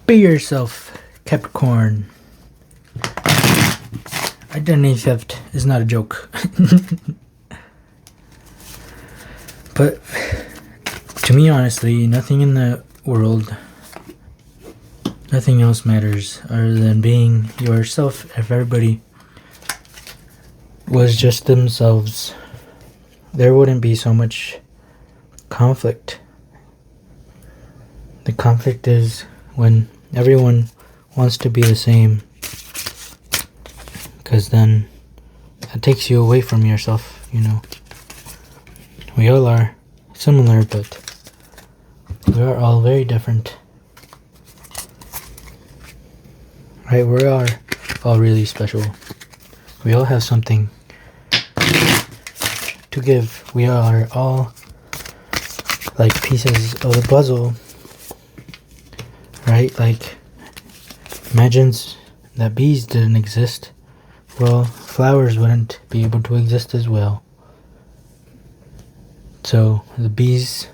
Be yourself, Capricorn. Identity theft is not a joke. But to me, honestly, nothing in the world, nothing else matters other than being yourself. If everybody was just themselves, there wouldn't be so much conflict. The conflict is when everyone wants to be the same, because then that takes you away from yourself, you know. We all are similar, but we are all very different. Right? We are all really special. We all have something to give. We are all like pieces of the puzzle. Right? Like, imagine that bees didn't exist. Well, flowers wouldn't be able to exist as well. So the bees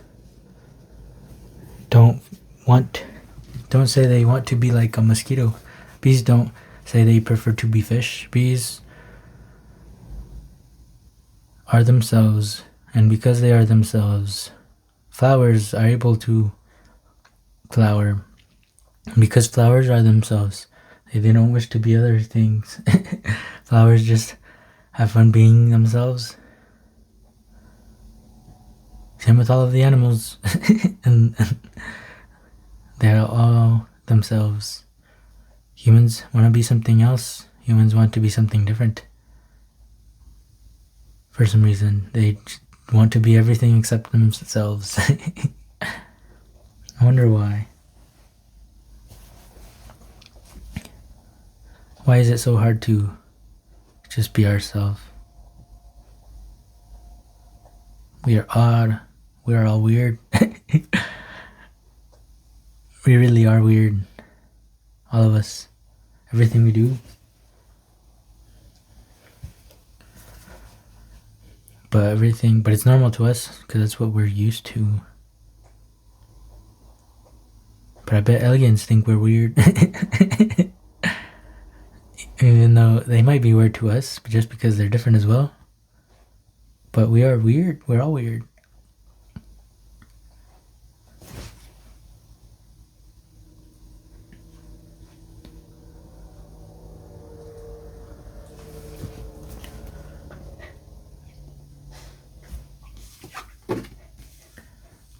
don't say they want to be like a mosquito. Bees don't say they prefer to be fish. Bees are themselves, and because they are themselves, flowers are able to flower. Because flowers are themselves, they don't wish to be other things. Flowers just have fun being themselves. Same with all of the animals. and they're all themselves. Humans want to be something else. Humans want to be something different. For some reason, they want to be everything except themselves. I wonder why. Why is it so hard to just be ourselves? We are odd. We are all weird. We really are weird. All of us. Everything we do. But it's normal to us because that's what we're used to. But I bet aliens think we're weird. Even though they might be weird to us, but just because they're different as well. But we are weird. We're all weird.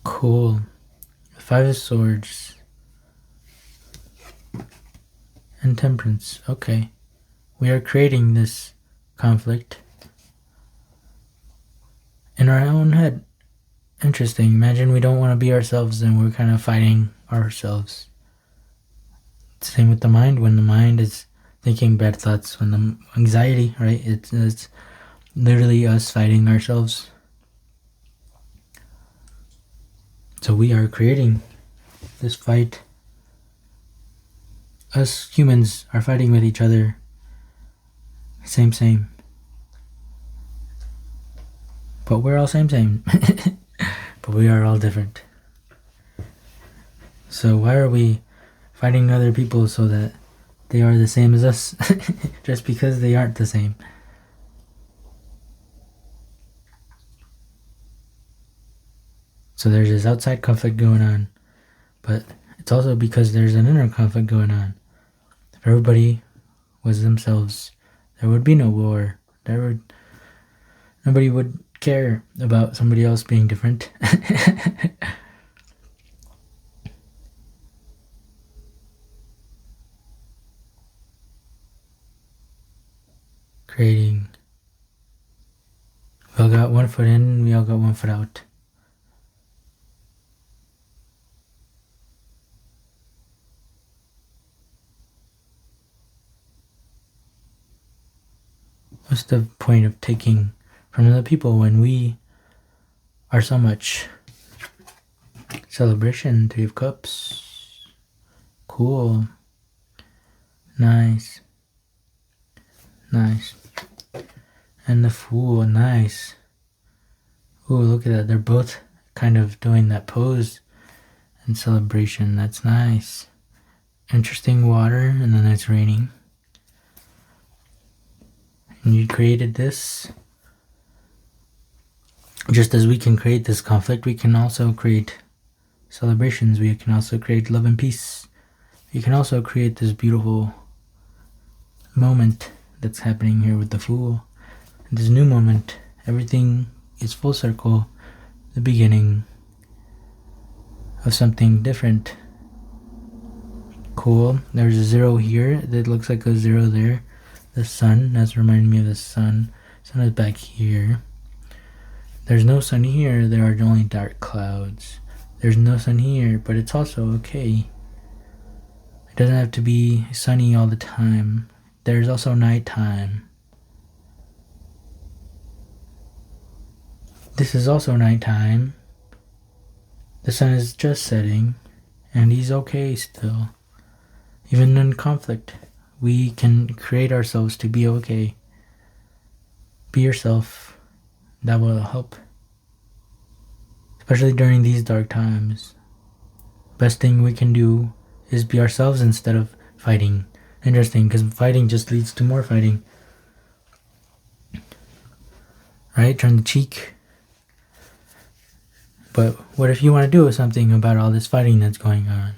Cool. Five of Swords. And Temperance. Okay. We are creating this conflict in our own head. Interesting. Imagine we don't want to be ourselves and we're kind of fighting ourselves. Same with the mind. When the mind is thinking bad thoughts, when the anxiety, right? It's literally us fighting ourselves. So we are creating this fight. Us humans are fighting with each other. Same. But we're all same. But we are all different. So why are we fighting other people so that they are the same as us? Just because they aren't the same. So there's this outside conflict going on, but it's also because there's an inner conflict going on. If everybody was themselves, there would be no war. Nobody would care about somebody else being different. Creating. We all got one foot in, we all got one foot out. What's the point of taking from other people when we are so much? Celebration, Three of Cups. Cool. Nice. And the Fool, nice. Ooh, look at that. They're both kind of doing that pose in celebration. That's nice. interesting water, and then it's raining. And you created this. Just as we can create this conflict, we can also create celebrations. We can also create love and peace. We can also create this beautiful moment that's happening here with the Fool. This new moment, everything is full circle, the beginning of something different. Cool. There's a 0 here that looks like a 0 there. The sun, that's reminding me of the sun. Sun is back here. There's no sun here, there are only dark clouds. There's no sun here, but it's also okay. It doesn't have to be sunny all the time. There's also nighttime. This is also nighttime. The sun is just setting, and he's okay still. Even in conflict, we can create ourselves to be okay. Be yourself. That will help. Especially during these dark times. Best thing we can do is be ourselves instead of fighting. Interesting, because fighting just leads to more fighting. Right? Turn the cheek. But what if you want to do something about all this fighting that's going on?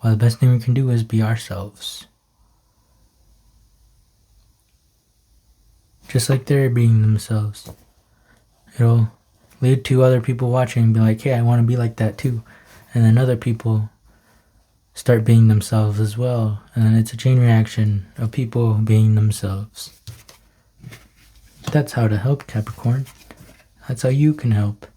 Well, the best thing we can do is be ourselves. Just like they're being themselves. It'll lead to other people watching and be like, hey, I want to be like that too. And then other people start being themselves as well. And then it's a chain reaction of people being themselves. That's how to help, Capricorn. That's how you can help.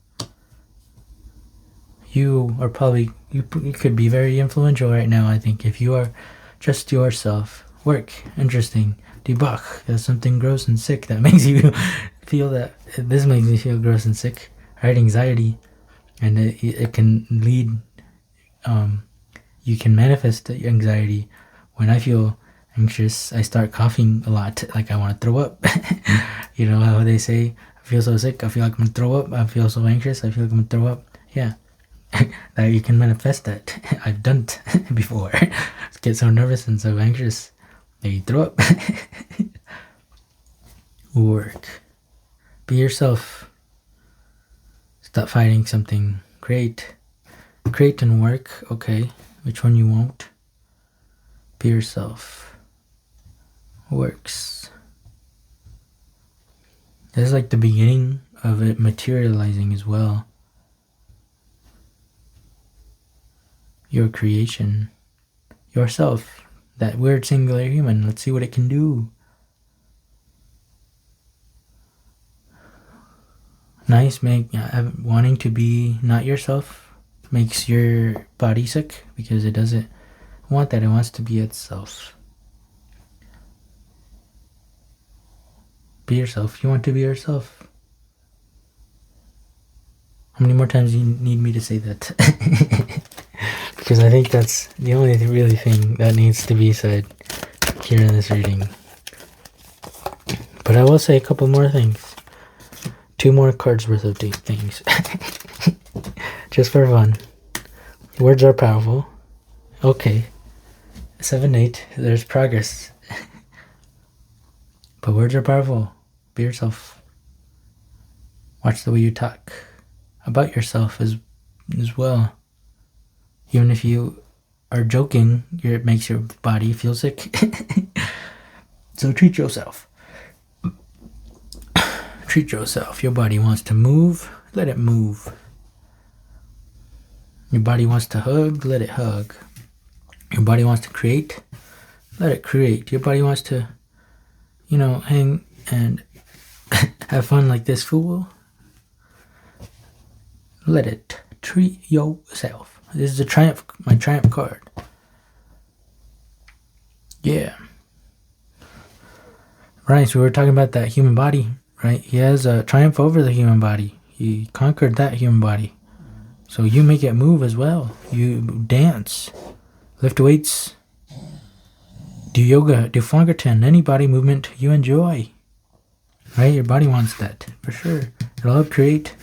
You are probably, you could be very influential right now, I think, if you are just yourself. Work, interesting. Debug, that's something gross and sick that makes you feel that. This makes me feel gross and sick, right? Anxiety, and it can lead, you can manifest the anxiety. When I feel anxious, I start coughing a lot, like I want to throw up. You know how they say, I feel so sick, I feel like I'm going to throw up, I feel so anxious, I feel like I'm going to throw up. Yeah, that you can manifest that. I've done it before. Get so nervous and so anxious that you throw up. Work. Be yourself. Stop fighting something. Create and work. Okay, which one you won't? Be yourself. Works. This is like the beginning of it materializing as well. Your creation. Yourself. That weird singular human. Let's see what it can do. Nice. Wanting to be not yourself makes your body sick because it doesn't want that. It wants to be itself. Be yourself. You want to be yourself. How many more times do you need me to say that? Because I think that's the only really thing that needs to be said here in this reading. But I will say a couple more things. 2 more cards worth of things. Just for fun. Words are powerful. Okay. 7-8. There's progress. But words are powerful. Be yourself. Watch the way you talk about yourself as well. Even if you are joking, it makes your body feel sick. So treat yourself. Treat yourself. Your body wants to move, let it move. Your body wants to hug, let it hug. Your body wants to create, let it create. Your body wants to, hang and have fun like this fool. Let it. Treat yourself. This is my triumph card. Yeah. Right, so we were talking about that human body, right? He has a triumph over the human body. He conquered that human body. So you make it move as well. You dance, lift weights, do yoga, do Funkerton, any body movement you enjoy. Right? Your body wants that, for sure. It'll help create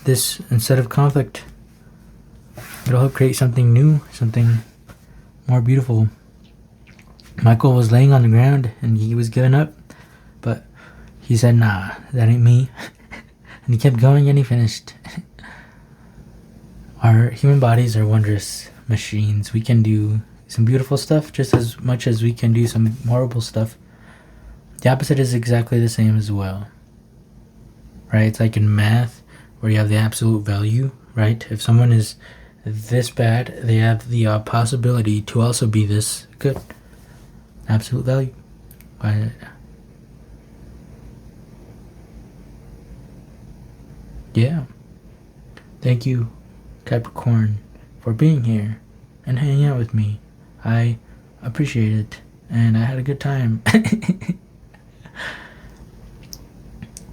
this, instead of conflict, it'll help create something new, something more beautiful. Michael was laying on the ground and he was giving up, but he said, nah, that ain't me. And he kept going and he finished. Our human bodies are wondrous machines. We can do some beautiful stuff just as much as we can do some horrible stuff. The opposite is exactly the same as well. Right? It's like in math where you have the absolute value, right? If someone is this bad, they have the possibility to also be this good. Absolute value. But yeah. Thank you, Capricorn, for being here and hanging out with me. I appreciate it, and I had a good time.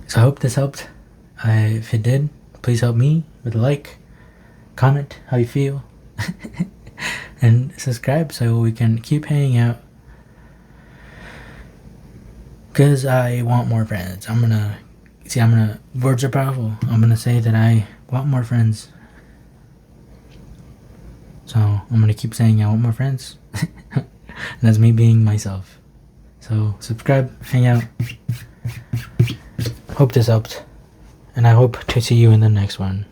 So I hope this helped. If it did, please help me with a like, comment how you feel, and subscribe so we can keep hanging out. Because I want more friends. Words are powerful. I'm gonna say that I want more friends. So I'm gonna keep saying I want more friends. And that's me being myself. So subscribe, hang out. Hope this helped. And I hope to see you in the next one.